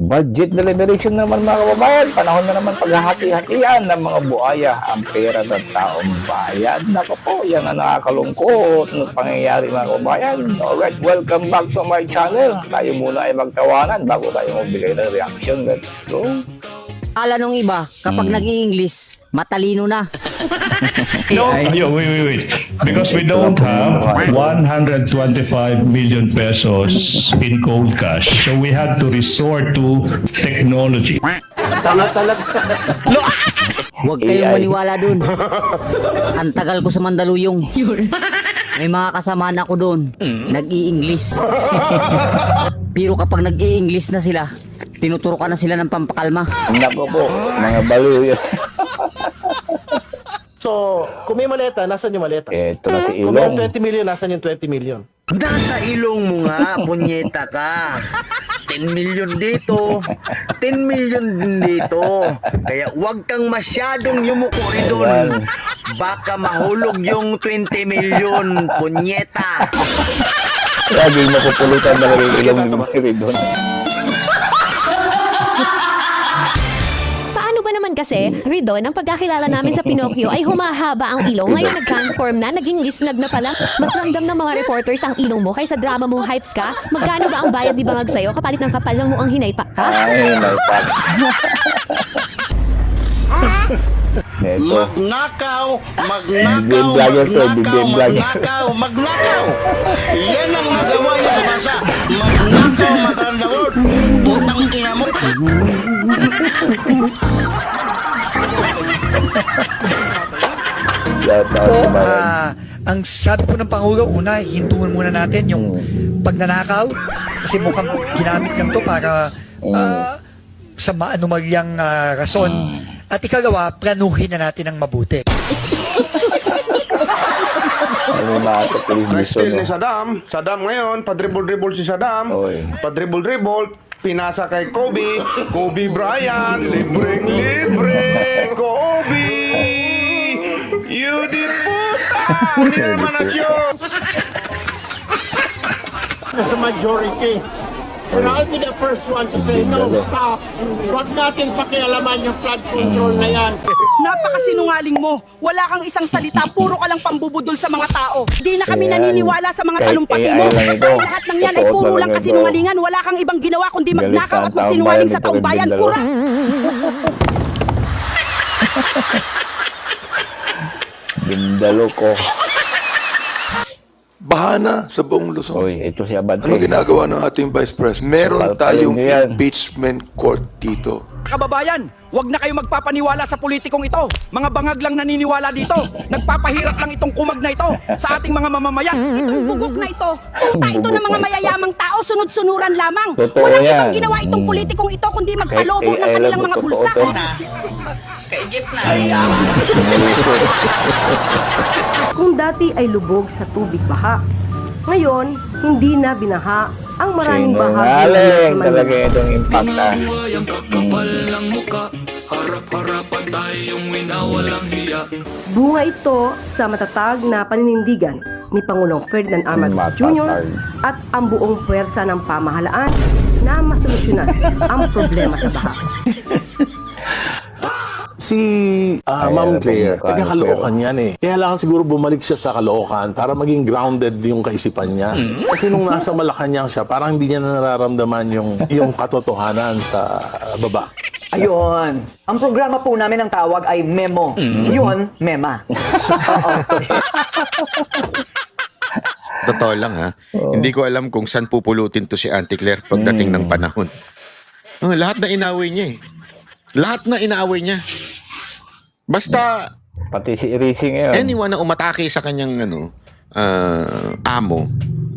Budget deliberation naman mga kababayan. Panahon na naman paghahati-hatian ng mga buhaya ang pera ng taong bayan. Nako po, yan ang nakakalungkot ng pangyayari mga kababayan. Alright, welcome back to my channel. Tayo muna ay magtawanan bago tayo magbigay ng reaction. Let's go. Akala nung iba, kapag nag-i-English, matalino na. No, wait. Because we don't have 125 million pesos in cold cash. So we had to resort to technology. Huwag kayong maniwala dun. Ang tagal ko sa Mandaluyong. May mga kasamaan ako doon, nag-i-English. Pero kapag nag-i-English na sila, tinuturukan na sila ng pampakalma. Nako po, mga baliw yun. So, kung may maleta, nasan yung maleta? Ito na si Kung may Ilong. 20 million, nasan yung 20 million? Nasa ilong mo nga, punyeta ka. 10 million dito, 10 million din dito. Kaya huwag kang masyadong yumuko doon. Baka mahulog yung 20 million, punyeta. Lagi mapupulutan na rin Ilong ni Mary doon. Kasi, Ridon, ang pagkakilala namin sa Pinocchio ay humahaba ang ilong. Ngayon nag-transform na, naging lisnag na pala. Mas ramdam ng mga reporters ang ilong mo kaysa drama mong hypes ka. Magkano ba ang bayad di bangag sa'yo kapalit ng kapal ng mukhang hinaypak ka? Ay, naipak. Ito. Magnakaw. Yan ang magawa niya sa bansa. Magnakaw, magandawod. Putang ina mo. Ang sabi po ng Pangulo, una, hintuan muna natin yung pagnanakaw kasi mukhang ginamit lang to para sa maanumalyang rason. At ikalawa, planuhin na natin ng mabuti. Ano na ito, Na-steal ni Saddam ngayon, padribble-dribble si Saddam, Oy. padribble-dribble, pinasa kay Kobe Bryant, libreng-libre, Kobe! You did puta! Hindi naman nasyon! As a majority. And I'll be the first one to say, no, stop. Huwag natin pakialaman yung flood control na yan. Napakasinungaling mo. Wala kang isang salita, puro ka lang pambubudol sa mga tao. Di na kami naniniwala sa mga talumpati mo. Ang lahat ng yan ay puro lang kasinungalingan. Wala kang ibang ginawa kundi magnakaw at magsinungaling sa taong bayan. Kura! Bindalo ko. Bahana sa buong Luzon. Uy, ito si Abante. Ano ginagawa ng ating Vice President? Meron tayong impeachment court dito. Kababayan, wag na kayo magpapaniwala sa politikong ito. Mga bangag lang naniniwala dito. Nagpapahirap lang itong kumag na ito sa ating mga mamamayan. Itong bugok na ito, puta ito ng mga mayayamang tao, sunod-sunuran lamang. Totoo Walang yan. ibang ginawa itong politikong ito kundi magpalobo ng kanilang mga bulsa. Kung dati ay lubog sa tubig baha, ngayon hindi na binaha ang maraming bahagi Sinungaling talaga itong impact na. Bunga ito sa matatag na paninindigan ni Pangulong Ferdinand R. Marcos Jr. at ang buong puwersa ng pamahalaan na masolusyonan ang problema sa baha. Si Ma'am Claire, nagkakalookan yan eh. Kaya lang siguro bumalik siya sa kalookan para maging grounded yung kaisipan niya. Kasi nung nasa Malacanang siya, parang hindi niya na nararamdaman yung katotohanan sa baba. Ayun. Ang programa po namin ng tawag ay Memo. Yun, Mema. Totoo lang ha. Hindi ko alam kung saan pupulutin to si Auntie Claire pagdating ng panahon. Lahat na inaway niya eh. Lahat na inaaway niya. Basta Pati si Racing ngayon. anyone na umatake sa kanyang amo,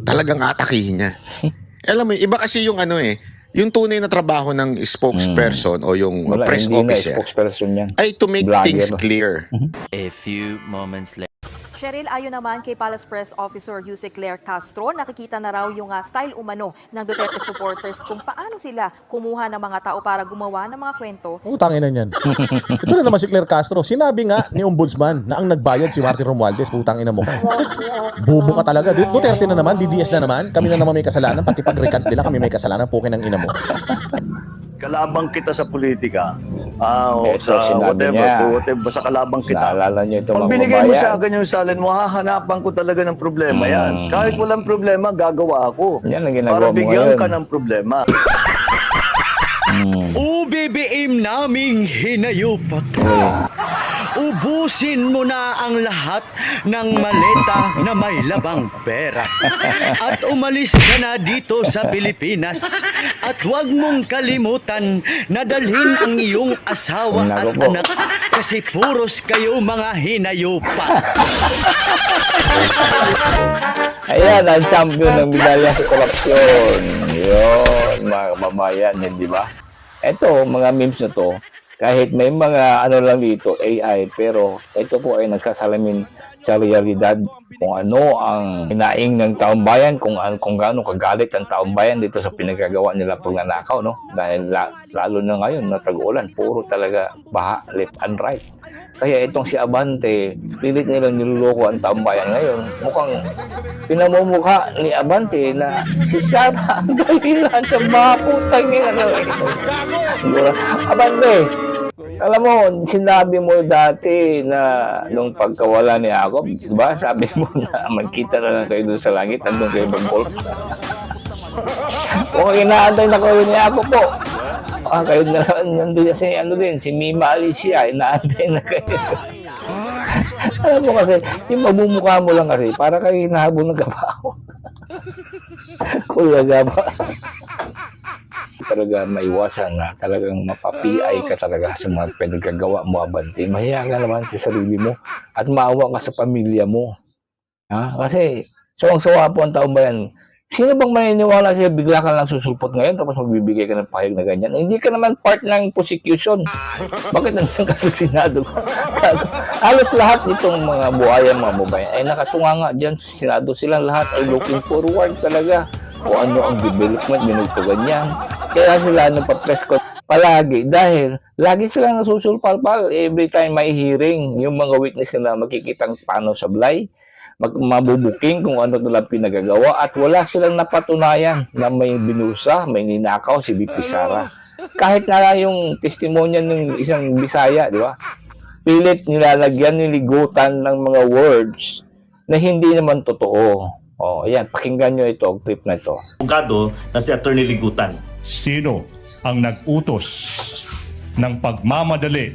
talagang atakihin niya. Alam mo, iba kasi yung yung tunay na trabaho ng spokesperson o yung Wala, press hindi na officer spokesperson yan. ay to make Vlogger. things clear. A few moments later. Cheryl, ayon naman kay Palace Press Officer Yuse Claire Castro, nakikita na raw yung style umano ng Duterte supporters kung paano sila kumuha ng mga tao para gumawa ng mga kwento. Utangin na yan. Ito na naman si Claire Castro. Sinabi nga ni Ombudsman na ang nagbayad si Martin Romualdez. Putangin na mo ka. Bubo ka talaga. Duterte na naman, DDS na naman. Kami na naman may kasalanan. Pati pag-recant nila, kami may kasalanan. Pukin ang ina mo. kalabang kita sa politika. Ito, sinabi niya. Basta kalabang kita. Naalala niyo ito, Pag mga binigay mo sa kababayan. akin yung salin mo, hahanapan ko talaga ng problema yan. Kahit walang problema, gagawa ako. Yan ang ginagawa Para mo bigyan ngayon. ka ng problema. UBBM naming hinayupak. Ubusin mo na ang lahat ng maleta na may labang pera. At umalis ka na dito sa Pilipinas. At huwag mong kalimutan na dalhin ang iyong asawa at Naku po. anak. Kasi puros kayo mga hinayupak. Ayan, ang champion ng medalya sa korupsyon. Yun, mga kababayan, di ba? Ito, mga memes na to, kahit may mga ano lang dito, AI, pero ito po ay nagsasalamin sa realidad kung ano ang hinaing ng taong bayan, kung gaano kagalit ang taong bayan dito sa pinagagawa nila pagnanakaw, no? Dahil lalo na ngayon, na tag-ulan, puro talaga baha, left and right. Kaya itong si Abante, pilit nilang niloloko ang taong bayan ngayon. Mukhang pinamumukha ni Abante na si Sara ang dahilan sa mga putang nila. Siguro, Abante, alam mo, sinabi mo dati na nung pagkawala ni Jacob, di ba? Sabi mo na magkita na lang kayo doon sa langit, andun kayo mag-golf. Kung inaantay na kayo ni Jacob po, kayo na nandun si Mima Alicia, inaantay na kayo. Alam mo kasi, yung magmumukha mo lang kasi, para kayo hinahabol ng kabaho. Kuya Gaba. Talaga maiwasan na talagang mapapi-ay ka talaga sa mga pinagagawa mo, Abante. Mahiya ka naman sa sarili mo at maawa ka sa pamilya mo. Kasi sawang-sawa po ang taong bayan. Sino bang maniniwala sa'yo, bigla ka lang susulpot ngayon tapos magbibigay ka ng pahayag na ganyan? Hindi ka naman part ng prosecution. Bakit nandiyan ka sa Senado? Halos lahat nitong mga buhaya, mga babayan ay nakatunganga dyan sa Senado. Silang lahat ay looking forward talaga kung ano ang development, ganito ganyan. Kaya sila nagpa-press con palagi dahil lagi silang nasusulpal-pal every time may hearing. Yung mga witness nila makikitang paano sablay, mabubuking kung ano nilang pinagagawa at wala silang napatunayan na may binusa, may ninakaw si BP Sara. Kahit na yung testimonya ng isang Bisaya, di ba? Pilit nilalagyan, niligutan ng mga words na hindi naman totoo. Ayan, pakinggan nyo ito, clip na ito. Abogado na si Attorney Ligutan. Sino ang nag-utos ng pagmamadali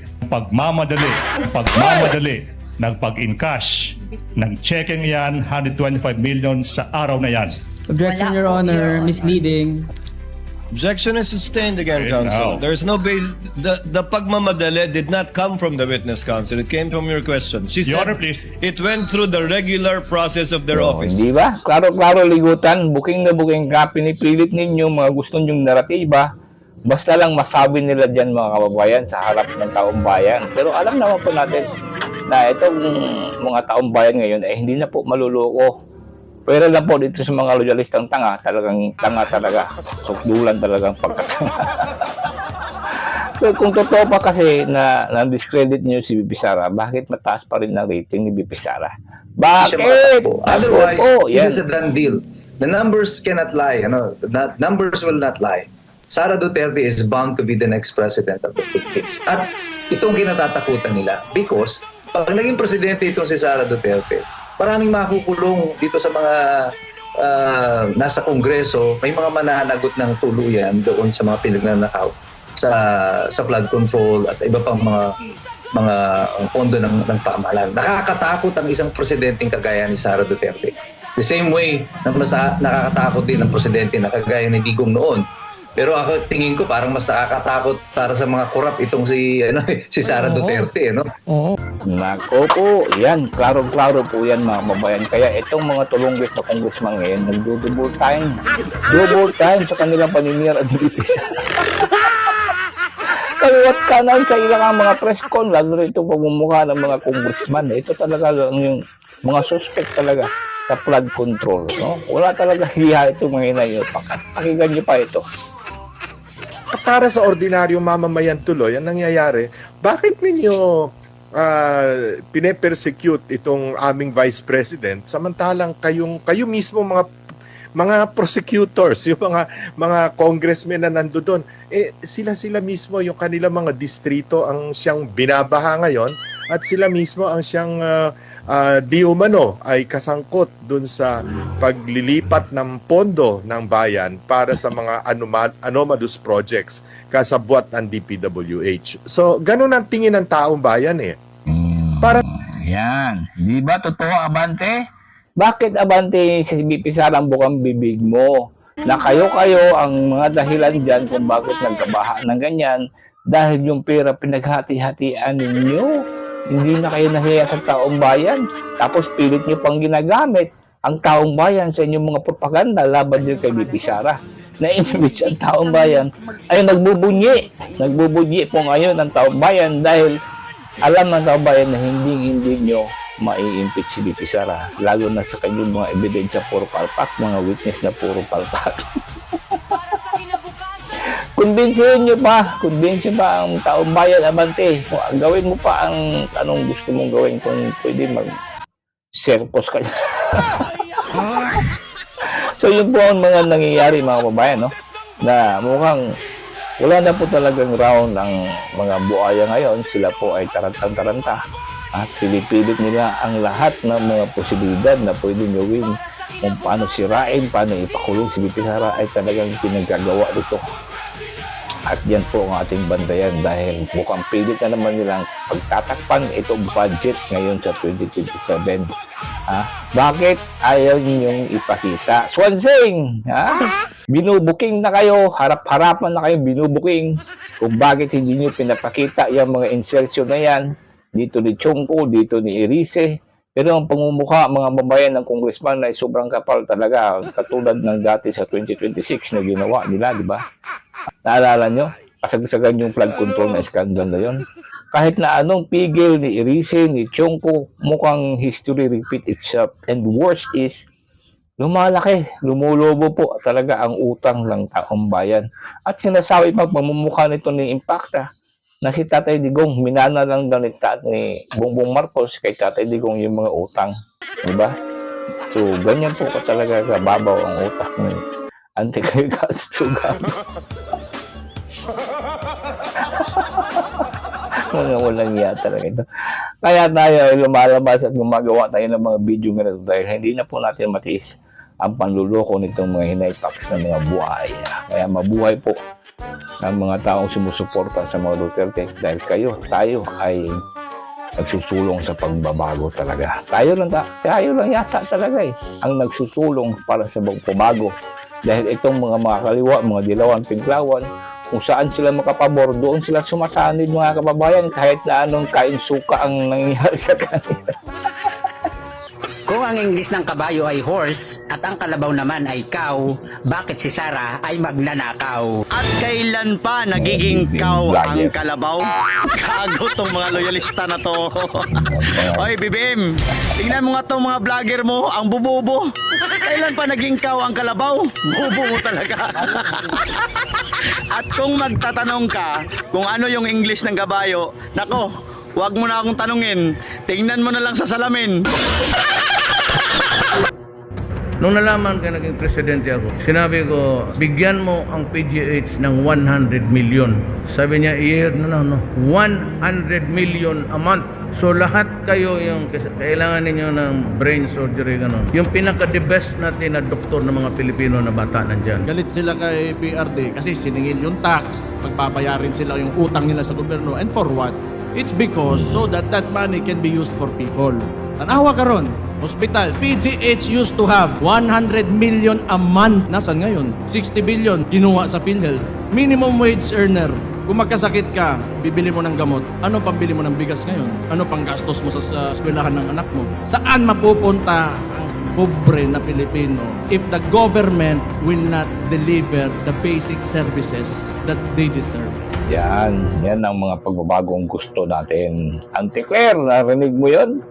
ng pag-encash ng checking yan, 125 million sa araw na yan? Objection, Your Honor. Misleading. Objection is sustained again, Okay, counsel. now. There's no base. The pagmamadali did not come from the witness counsel. It came from your question. She Your Honor, said please. it went through the regular process of their office. Di ba? Klaro-klaro ligutan, booking na booking ka, pinipilit ninyo mga gusto nyong naratiba. Basta lang masabi nila dyan mga kababayan sa harap ng taong bayan. Pero alam naman po natin na itong mga taong bayan ngayon ay hindi na po maluloko. Pero lang po dito sa mga loyalistang tanga, talagang tanga talaga. Sukdulan talagang pagkatanga. Pero kung totoo pa kasi na discredit niyo si BP Sara, bakit mataas pa rin ang rating ni BP Sara? Bakit? Otherwise, yan. this is a done deal. The numbers cannot lie. Numbers will not lie. Sara Duterte is bound to be the next president of the Philippines. At itong kinatatakutan nila because pag naging presidente itong si Sara Duterte, maraming makukulong dito sa mga nasa Kongreso, may mga mananagot ng tuluyan doon sa mga pinagnanakaw sa flood control at iba pang mga pondo ng pamahalaan. Nakakatakot ang isang presidenteng kagaya ni Sara Duterte. The same way na mas nakakatakot din ang presidente na kagaya ni Digong noon. Pero ako tingin ko parang mas nakakatakot para sa mga korap itong si Sara Duterte, no? Nako po, yan, klaro-klaro po yan mga kababayan. Kaya itong mga tulunggit na congressman ngayon, nagdo-double time sa kanilang paninira at nilipisa. Kaliwat kanan sa ilang mga press con, lalo na itong pagmumukha ng mga congressman. Ito talaga lang yung mga suspect talaga sa flood control. No? Wala talaga hiya itong mga inayo. Pakinggan nyo pa ito. Para sa ordinaryong mamamayan tuloy, ang nangyayari, bakit ninyo pine-persecute itong aming Vice President samantalang kayo mismo mga mga prosecutors, yung mga congressmen na nando doon, sila mismo yung kanilang mga distrito ang siyang binabaha ngayon at sila mismo ang siyang di umano ay kasangkot dun sa paglilipat ng pondo ng bayan para sa mga anomalous projects kasabwat ng DPWH. So, ganun ang tingin ng taong bayan eh. Para Yan. Di ba totoo, Abante? Bakit, Abante, si BP Sara ang bukang bibig mo? Na kayo-kayo ang mga dahilan dyan kung bakit nagkabaha ng ganyan dahil yung pera pinaghati-hatian ninyo. Hindi na kayo nahiya sa taong bayan. Tapos pilit nyo pang ginagamit ang taong bayan sa inyong mga propaganda laban din kay BP Sara. Na-inwich ang taong bayan ay nagbubunyi. Nagbubunyi po ngayon ang taong bayan dahil alam ng taong bayan na hindi nyo mai-impeach si BP Sara. Lalo na sa kanyang mga ebidensya puro palpak, mga witness na puro palpak. Kumbinsihin nyo pa ang taong bayan, Abante. Gawin mo pa ang anong gusto mong gawin kung pwede mag-serpos ka. So yun po ang mga nangyayari mga kababayan, no? Na mukhang wala na po talagang round ang mga buaya ngayon. Sila po ay tarantang-taranta. At pinipilit nila ang lahat ng mga posibilidad na pwedeng gawin kung paano sirain, paano ipakulong si BP Sara ay talagang pinagagawa dito. At yan po ang ating bandayan dahil mukhang pilit na naman nilang pagtatakpan itong budget ngayon sa 2027. Bakit ayaw ninyong ipakita? Swansing! Binubuking na kayo, harap-harapan na kayo binubuking kung bakit hindi nyo pinapakita yung mga insertion na yan. Dito ni Chongko, dito ni Erice. Pero ang pangumukha, mga babayan ng congressman ay sobrang kapal talaga. Katulad ng dati sa 2026 na ginawa nila, di ba? Naalala nyo? Kasagsagan yung flood control na skandal na yun. Kahit na anong pigil ni Erice, ni Chongko, mukhang history repeat itself. And worst is, lumalaki, lumulubo po talaga ang utang ng taong bayan. At sinasabi pang pamumukha nito ni Impacta na si Tatay Digong, minana lang daw ni Bongbong Marcos kay Tatay Digong yung mga utang. Diba? So, ganyan po ka talaga kababaw ang utak ni Antikay Kastugan. Mga walang iya talaga ito. Kaya tayo ay lumalabas at gumagawa tayo ng mga video ganito dahil hindi na po natin matiis ang panluloko nitong mga hinaypaks ng mga buhaya. Kaya mabuhay po ng mga taong sumusuporta sa mga Duterte dahil tayo ay nagsusulong sa pagbabago talaga. Tayo lang yata talaga ang nagsusulong para sa pagbabago dahil itong mga kaliwa, mga dilawan, pinklawan, kung saan sila makapabor, doon sila sumasanid mga kababayan kahit na anong kain suka ang nangyayari sa kanila. Kung ang English ng kabayo ay horse at ang kalabaw naman ay cow, bakit si Sara ay magnanakaw? At kailan pa nagiging cow ang kalabaw? Gago tong mga loyalista na to. Oy, BBM, tingnan mo nga tong mga vlogger mo, ang bububo. Kailan pa naging cow ang kalabaw? Bubo mo talaga. At kung magtatanong ka kung ano yung English ng kabayo, nako, wag mo na akong tanungin. Tingnan mo na lang sa salamin. Nung nalaman ka naging presidente ako, sinabi ko, bigyan mo ang PGH ng 100 million. Sabi niya, year na 100 million a month. So lahat kayo yung kailangan ninyo ng brain surgery, gano'n. Yung pinaka-the best natin na doktor ng mga Pilipino na bata nandyan. Galit sila kay PRD kasi siningil yung tax, pagpapayarin sila yung utang nila sa gobyerno. And for what? It's because so that money can be used for people. Tanawa ka ron. Hospital, PGH used to have 100 million a month. Nasaan ngayon? 60 billion, kinuha sa PhilHealth. Minimum wage earner. Kung magkasakit ka, bibili mo ng gamot. Ano pambili mo ng bigas ngayon? Ano pang gastos mo sa eskwelahan ng anak mo? Saan mapupunta ang pobre na Pilipino if the government will not deliver the basic services that they deserve? Yan ang mga pagbabagong gusto natin. Auntie Claire, narinig mo yun?